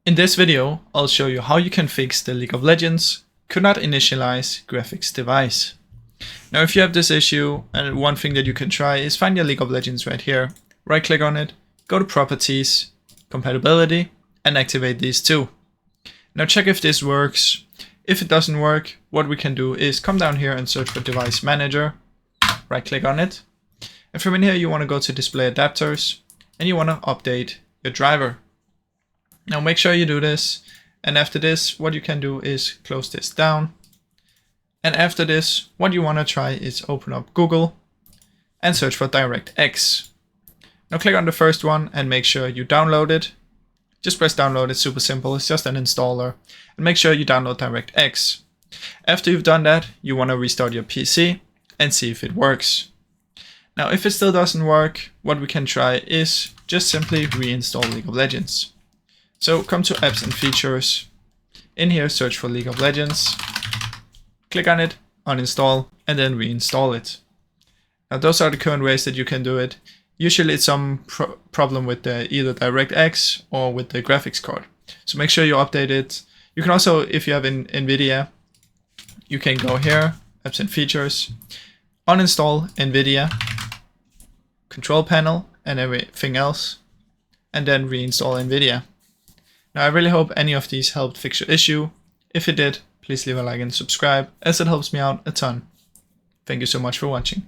In this video, I'll show you how you can fix the League of Legends could not initialize graphics device. Now if you have this issue, and one thing that you can try is find your League of Legends right here, right click on it, go to Properties, Compatibility, and activate these two. Now check if this works. If it doesn't work, what we can do is come down here and search for Device Manager, right click on it, and from in here you want to go to Display Adapters, and you want to update your driver. Now make sure you do this, and after this what you can do is close this down, and after this what you want to try is open up Google and search for DirectX. Now click on the first one and make sure you download it. Just press download, it's super simple, it's just an installer, and make sure you download DirectX. After you've done that, you want to restart your PC and see if it works. Now if it still doesn't work, what we can try is just simply reinstall League of Legends. So come to Apps and Features, in here search for League of Legends, click on it, uninstall, and then reinstall it. Now those are the current ways that you can do it. Usually it's some problem with either DirectX or with the graphics card. So make sure you update it. You can also, if you have NVIDIA, you can go here, Apps and Features, uninstall NVIDIA, Control Panel and everything else, and then reinstall NVIDIA. Now I really hope any of these helped fix your issue. If it did, please leave a like and subscribe, as it helps me out a ton. Thank you so much for watching.